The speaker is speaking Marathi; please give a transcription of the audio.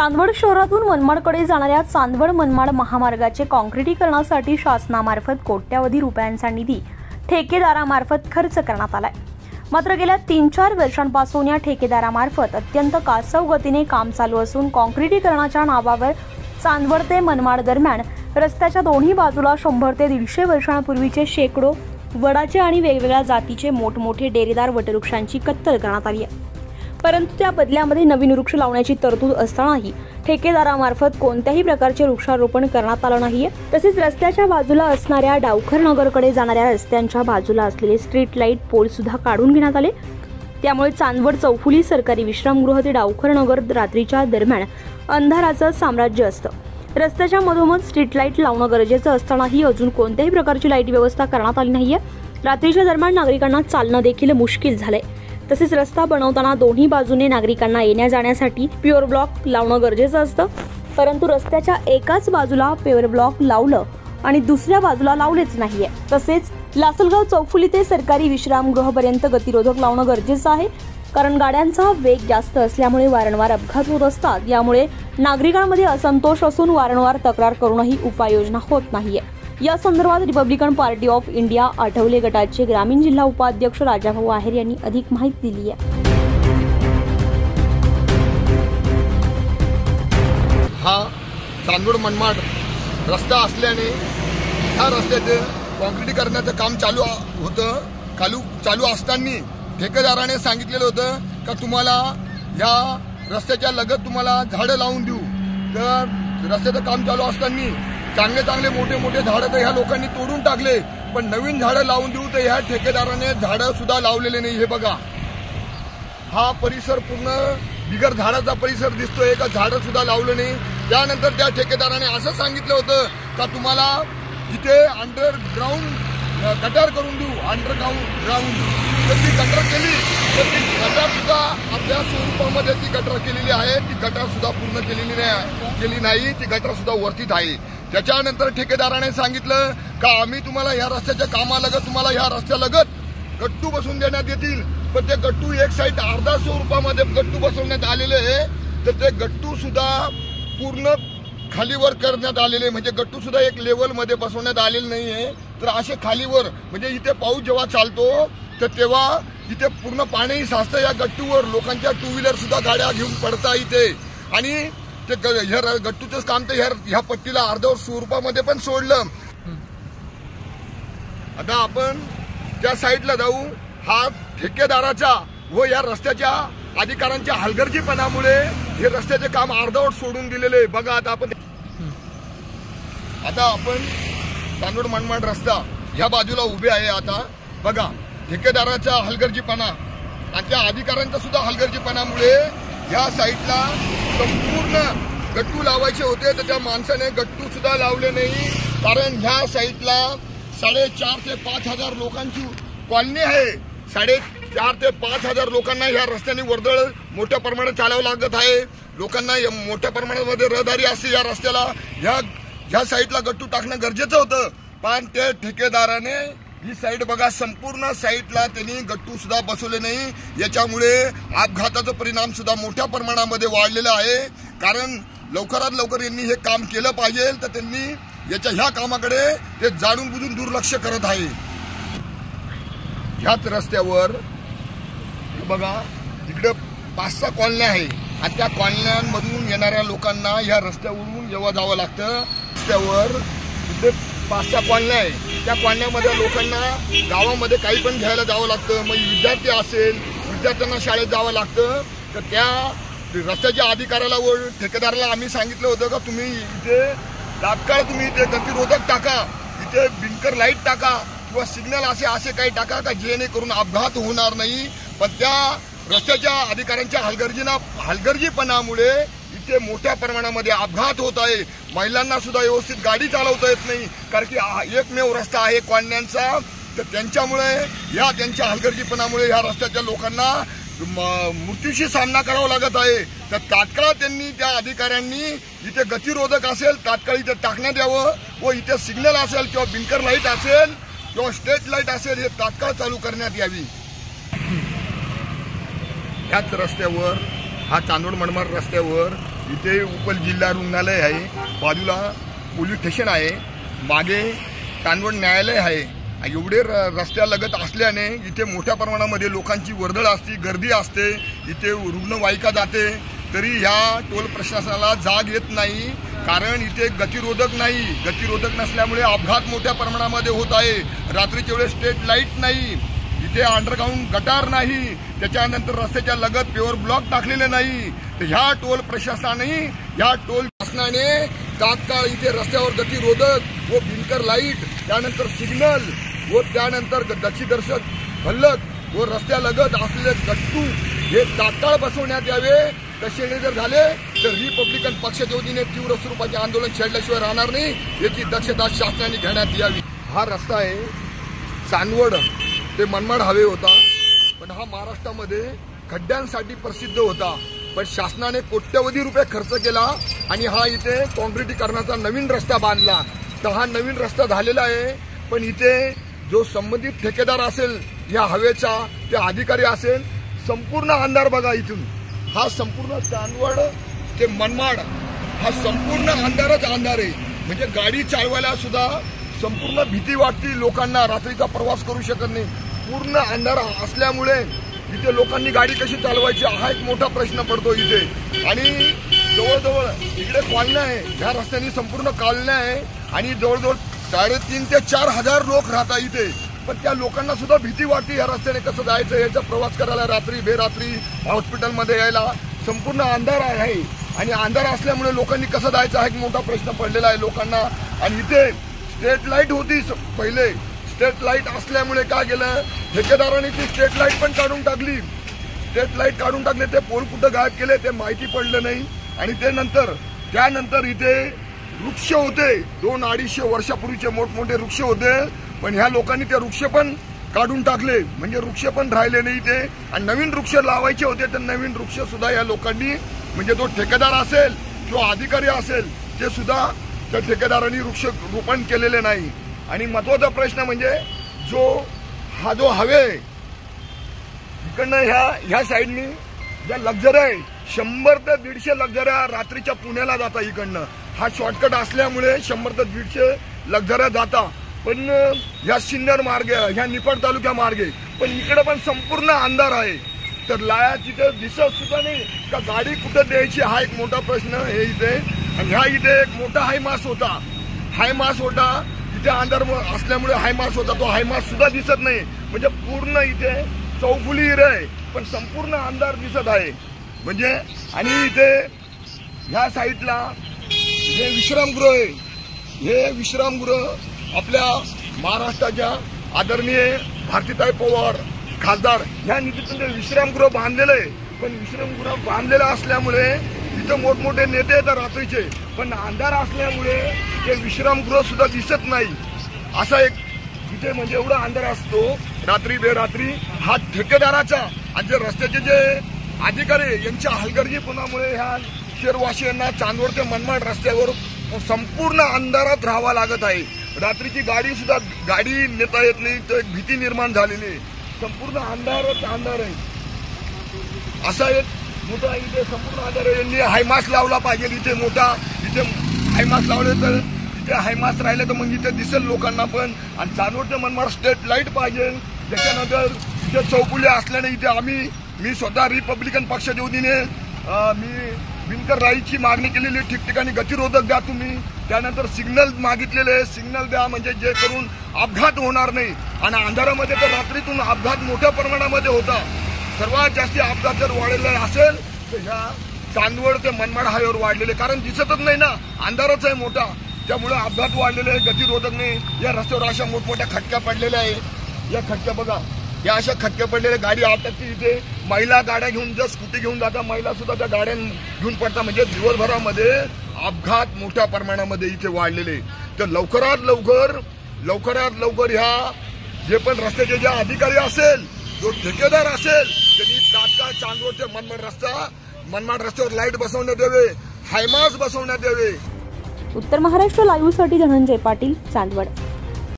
चांदवड शहरातून मनमाडकडे जाणाऱ्या चांदवड मनमाड महामार्गाचे काँक्रिटीकरणासाठी शासनामार्फत कोट्यवधी रुपयांचा निधी ठेकेदारामार्फत खर्च करण्यात आलाय। मात्र गेल्या 3-4 वर्षांपासून या ठेकेदारामार्फत अत्यंत कासव गतीने काम चालू असून काँक्रिटीकरणाच्या नावावर चांदवड ते मनमाड दरम्यान रस्त्याच्या दोन्ही बाजूला 100 ते 150 वर्षांपूर्वीचे शेकडो वडाचे आणि वेगवेगळ्या जातीचे मोठमोठे डेरेदार वटवृक्षांची कत्तल करण्यात आली आहे। परंतु त्या बदल्यामध्ये नवीन वृक्ष लावण्याची तरतूद असतानाही ठेकेदारामार्फत कोणत्याही प्रकारचे वृक्षारोपण करण्यात आलं नाहीये। तसेच रस्त्याच्या बाजूला असणाऱ्या डावखर नगरकडे जाणाऱ्या रस्त्यांच्या बाजूला असलेले स्ट्रीट लाईट पोल सुद्धा काढून घेण्यात आले। त्यामुळे चांदवड चौफुली सरकारी विश्रामगृह ते डावखर नगर रात्रीच्या दरम्यान अंधाराचं साम्राज्य असतं। रस्त्याच्या मधोमध स्ट्रीट लाईट लावणं गरजेचं असतानाही अजून कोणत्याही प्रकारची लाईट व्यवस्था करण्यात आली नाहीये। रात्रीच्या दरम्यान नागरिकांना चालणं देखील मुश्किल झालंय। तसेच रस्ता बनवताना दोन्ही बाजूने नागरिकांना येण्या जाण्यासाठी प्युअर ब्लॉक लावणं गरजेचं असतं, परंतु रस्त्याच्या एकाच बाजूला प्युअर ब्लॉक लावलं आणि दुसऱ्या बाजूला लावलेच नाहीये। तसेच लासलगाव चौफुली ते सरकारी विश्रामगृहापर्यंत गतिरोधक लावणं गरजेचं आहे, कारण गाड्यांचा वेग जास्त असल्यामुळे वारंवार अपघात होत असतात। यामुळे नागरिकांमध्ये असंतोष असून वारंवार तक्रार करूनही उपाययोजना होत नाहीये। या संदर्भात Republican party of India Athawale गटाचे ग्रामीण जिल्हा उपाध्यक्ष राजाभाऊ आहेर यांनी अधिक माहिती दिली आहे। हा चांदवड मनमाड रस्ता असल्याने ह्या रस्त्याचे काँक्रिटीकरणाचं काम चालू असताना ठेकेदाराने सांगितलेलं होतं का तुम्हाला या रस्त्याच्या लगत तुम्हाला झाडं लावून देऊ। तर रस्त्याचं काम चालू असताना चांगले मोठे झाडं तर ह्या लोकांनी तोडून टाकले, पण नवीन झाडं लावून देऊ तर ह्या ठेकेदाराने झाडं सुद्धा लावलेले नाही। हे बघा, हा परिसर पूर्ण बिगर झाडाचा परिसर दिसतोय, का झाडं सुद्धा लावलं नाही। त्यानंतर त्या ठेकेदाराने असं सांगितलं होतं का तुम्हाला इथे अंडरग्राऊंड गटार करून देऊ, अंडरग्राऊंड तर ती गटार केली, तर ती गटार सुद्धा आपल्या स्वरूपामध्ये ती गटार केलेली आहे। ती गटार सुद्धा पूर्ण केली नाही, ती गटार सुद्धा वरतीच आहे। त्याच्यानंतर ठेकेदाराने सांगितलं का आम्ही तुम्हाला या रस्त्याच्या कामालगत तुम्हाला ह्या रस्त्यालगत गट्टू बसवून देण्यात येतील, पण ते गट्टू एक साईड 150 रुपयामध्ये गट्टू बसवण्यात आलेले आहे। तर ते गट्टू सुद्धा पूर्ण खालीवर करण्यात आलेले, म्हणजे गट्टू सुद्धा एक लेवल मध्ये बसवण्यात आलेले नाहीये। तर असे खालीवर म्हणजे इथे पाऊस जेव्हा चालतो तर तेव्हा इथे पूर्ण पाणी साचतं या गट्टूवर, लोकांच्या 2 व्हीलर सुद्धा गाड्या घेऊन पडतात इथे। आणि ते गट्टूचंच काम तर ह्या पट्टीला अर्धवट स्वरूपामध्ये पण सोडलं। आता आपण त्या साईडला जाऊ। हा ठेकेदाराचा व या रस्त्याच्या अधिकाऱ्यांच्या हलगर्जीपणामुळे हे रस्त्याचे काम अर्धवट सोडून दिलेले। बघा, आता आपण चांदवड मनमाड रस्ता ह्या बाजूला उभे आहे। आता बघा, ठेकेदाराचा हलगर्जीपणा आणि त्या अधिकाऱ्यांचा सुद्धा हलगर्जीपणामुळे या साईडला संपूर्ण गट्टू लावायचे होते, तर त्या माणसाने गट्टू सुद्धा लावले नाही। कारण ह्या साईडला 4.5 ते 5 हजार लोकांची कॉलनी आहे। 4.5 ते 5 हजार लोकांना ह्या रस्त्याने वर्दळ मोठ्या प्रमाणात चालावं लागत आहे। लोकांना मोठ्या प्रमाणामध्ये रहदारी असते या रस्त्याला। ह्या साईडला गट्टू टाकणं गरजेचं होतं, पण ते ठेकेदाराने ही साईड बघा, संपूर्ण साईडला त्यांनी गट्टू सुद्धा बसवले नाही। याच्यामुळे अपघाताचा परिणाम सुद्धा मोठ्या प्रमाणामध्ये वाढलेला आहे। कारण लवकरात लवकर यांनी हे काम केलं पाहिजे, तर त्यांनी ह्या कामाकडे ते जाणून बुजून दुर्लक्ष करत आहे। ह्याच रस्त्यावर बघा, इकडे 5-6 कॉलन्या आहे आणि त्या कॉलन्यांमधून येणाऱ्या लोकांना ह्या रस्त्यावरून जेव्हा जावं लागतं, रस्त्यावर इकडे 5-6 कॉलन्या आहे। त्या कॉलन्यामध्ये लोकांना गावामध्ये काही पण घ्यायला जावं लागतं। मग विद्यार्थी असेल, विद्यार्थ्यांना शाळेत जावं लागतं। तर त्या रस्त्याच्या अधिकाऱ्याला व ठेकेदाराला आम्ही सांगितलं होतं का तुम्ही इथे तात्काळ तुम्ही इथे गतिरोधक टाका, इथे बिनकर लाईट टाका किंवा सिग्नल असे काही टाका का जेणेकरून अपघात होणार नाही। पण त्या रस्त्याच्या अधिकाऱ्यांच्या हलगर्जीपणामुळे इथे मोठ्या प्रमाणामध्ये अपघात होत आहे। महिलांना सुद्धा व्यवस्थित गाडी चालवता येत नाही, कारण की एकमेव रस्ता आहे कॉलन्यांचा। तर त्यांच्यामुळे त्यांच्या हलगर्जीपणामुळे ह्या रस्त्याच्या लोकांना मृत्यूशी सामना करावा लागत आहे। तर तात्काळ त्यांनी त्या अधिकाऱ्यांनी इथे गतिरोधक असेल तात्काळ इथे टाकण्यात यावं, व इथे सिग्नल असेल किंवा बिनकर लाईट असेल किंवा स्ट्रीट लाईट असेल हे तात्काळ चालू करण्यात यावी। ह्याच रस्त्यावर, हा चांदवड मनमाड रस्त्यावर इथे उपल जिल्हा रुग्णालय आहे, बाजूला पोलीस स्टेशन आहे, मागे चांदवड न्यायालय आहे. एवढे रस्त्यालगत असल्याने इथे मोठ्या प्रमाणामध्ये लोकांची वर्दळ असते, गर्दी असते. इथे रुग्णवाहिका जाते तरी ह्या टोल प्रशासनाला जाग येत नाही, कारण इथे गतिरोधक नाही. गतिरोधक नसल्यामुळे अपघात मोठ्या प्रमाणामध्ये होत आहे. रात्रीच्या वेळेस स्ट्रीट लाईट नाही, इथे अंडरग्राऊंड गटार नाही, त्याच्यानंतर रस्त्याच्या लगत पेवर ब्लॉक टाकलेले नाही. तर ह्या टोल प्रशासनाने, ह्या टोल शासनाने तात्काळ इथे रस्त्यावर गतिरोधक व बिनकर लाईट, त्यानंतर सिग्नल व त्यानंतर गतिदर्शक फलक व रस्त्यालगत असलेले गट्टू हे तात्काळ बसवण्यात यावे. तसे जर झाले तर रिपब्लिकन पक्षाच्या वतीने तीव्र स्वरूपाचे आंदोलन छेडल्याशिवाय राहणार नाही, याची दक्षता शासनाने घेण्यात यावी. हा रस्ता आहे चांदवड ते मनमाड हायवे होता, पण हा महाराष्ट्रामध्ये खड्ड्यांसाठी प्रसिद्ध होता. पण शासनाने कोट्यवधी रुपये खर्च केला आणि हा इथे काँक्रिटीकरणाचा नवीन रस्ता बांधला. तर हा नवीन रस्ता झालेला आहे, पण इथे जो संबंधित ठेकेदार असेल, या हवेचा ते अधिकारी असेल, संपूर्ण अंधार बघा. इथून हा संपूर्ण चांदवड ते मनमाड हा संपूर्ण अंधारच अंधार आहे. म्हणजे गाडी चालवायला सुद्धा संपूर्ण भीती वाटते लोकांना, रात्रीचा प्रवास करू शकत नाही. पूर्ण अंधार असल्यामुळे इथे लोकांनी गाडी कशी चालवायची हा एक मोठा प्रश्न पडतो इथे. आणि जवळजवळ इकडे कॉलन्या आहे, ह्या रस्त्याने संपूर्ण कॉलन्या आहे आणि जवळजवळ 3,500 ते 4,000 लोक राहतात इथे. पण त्या लोकांना सुद्धा भीती वाटते या रस्त्याने कसं जायचं, याचा प्रवास करायला, रात्री बेरात्री हॉस्पिटलमध्ये यायला. संपूर्ण अंधार आहे आणि अंधार असल्यामुळे लोकांनी कसं जायचं हा एक मोठा प्रश्न पडलेला आहे लोकांना. आणि इथे स्ट्रीट लाईट होती पहिले, स्ट्रीट लाईट असल्यामुळे काय केलं, ठेकेदारांनी ती स्ट्रीट लाईट पण काढून टाकली. स्ट्रीट लाईट काढून टाकले, ते पोल कुठं गायब केले ते माहिती पडलं नाही. आणि त्यानंतर इथे वृक्ष होते, 200-250 वर्षापूर्वीचे मोठमोठे वृक्ष होते, पण ह्या लोकांनी ते वृक्ष पण काढून टाकले. म्हणजे वृक्ष पण राहिले नाही इथे. आणि नवीन वृक्ष लावायचे होते, तर नवीन वृक्ष सुद्धा या लोकांनी, म्हणजे तो ठेकेदार असेल किंवा अधिकारी असेल, ते सुद्धा त्या ठेकेदारांनी वृक्ष रोपण केलेले नाही. आणि महत्वाचा प्रश्न म्हणजे जो हवे इकडनं ह्या साईडनी ज्या लक्झऱ्या आहे, 100 ते 150 लक्झऱ्या रात्रीच्या पुण्याला जाता इकडनं. हा शॉर्टकट असल्यामुळे 100 ते 150 लक्झऱ्या जाता. पण ह्या सिन्नर मार्गे, ह्या निफाड तालुक्या मार्गे, पण इकडे पण संपूर्ण अंधार आहे. तर लाया तिथे दिसत सुद्धा नाही का गाडी कुठं द्यायची हा एक मोठा प्रश्न हे इथे. आणि ह्या इथे एक मोठा हायमास होता, इथे अंधार असल्यामुळे हायमास होता, तो हायमास सुद्धा दिसत नाही. म्हणजे पूर्ण इथे चौफुली हिरे आहे, पण संपूर्ण अंधार दिसत आहे. म्हणजे आणि इथे ह्या साईडला जे विश्रामगृह आहे, हे विश्रामगृह आपल्या महाराष्ट्राच्या आदरणीय भारतीताई पवार खासदार ह्या निधीतून विश्रामगृह बांधलेलं आहे. पण विश्रामगृह बांधलेलं असल्यामुळे इथं मोठमोठे नेते येतात रात्रीचे, पण अंधार असल्यामुळे ते विश्रामगृह सुद्धा दिसत नाही. असा एक इथे म्हणजे एवढा अंधार असतो रात्री बेरात्री. हा ठेकेदाराचा आणि जे रस्त्याचे जे अधिकारी यांच्या हलगर्जीपणामुळे ह्या शहरवासियांना चांदवड ते मनमाड रस्त्यावर संपूर्ण अंधारात राहावं लागत आहे. रात्रीची गाडी नेता येत नाही, तर एक भीती निर्माण झालेली आहे. संपूर्ण अंधारच अंधार आहे. असा एक मोठा इथे संपूर्ण अंधार आहे. यांनी हायमास लावला पाहिजे इथे मोठा. इथे हायमास लावले तर इथे हायमास राहिले तर मग इथे दिसेल लोकांना पण. आणि चांदवड ते मनमाड स्ट्रीट लाईट पाहिजे. त्याच्यानंतर इथे चौफुल्या असल्याने इथे मी स्वतः रिपब्लिकन पक्षाच्या वतीने मी बिनकर लाईटची मागणी केलेली. ठिकठिकाणी गतिरोधक द्या तुम्ही. त्यानंतर सिग्नल मागितलेले, सिग्नल द्या म्हणजे जे करून अपघात होणार नाही. आणि अंधारामध्ये तर रात्रीतून अपघात मोठ्या प्रमाणामध्ये होता. सर्वात जास्त अपघात जर वाढलेला असेल तर ह्या चांदवड ते मनमाड हायवेवर वाढलेले, कारण दिसतच नाही ना, अंधारच आहे मोठा, त्यामुळे अपघात वाढलेले, गतिरोधक नाही. या रस्त्यावर अशा मोठमोठ्या खटक्या पडलेल्या आहे. या खटक्या बघा, या अशा खटक्या पडलेल्या गाडी अटकते. इथे महिला गाड्या घेऊन जर स्कूटी घेऊन जातात, महिला सुद्धा त्या गाड्या घेऊन पडतात. म्हणजे दिवसभरामध्ये अपघात मोठ्या प्रमाणामध्ये इथे वाढलेले. तर लवकरात लवकर ह्या जे पण रस्त्याचे जे अधिकारी असेल, जो ठेकेदार असेल, त्यांनी तात्काळ चांदवड ते मनमाड रस्त्यावर लाईट बसवण्यात यावे, हायमास बसवण्यात यावे. उत्तर महाराष्ट्र लाईव्हसाठी धनंजय पाटील, चांदवड.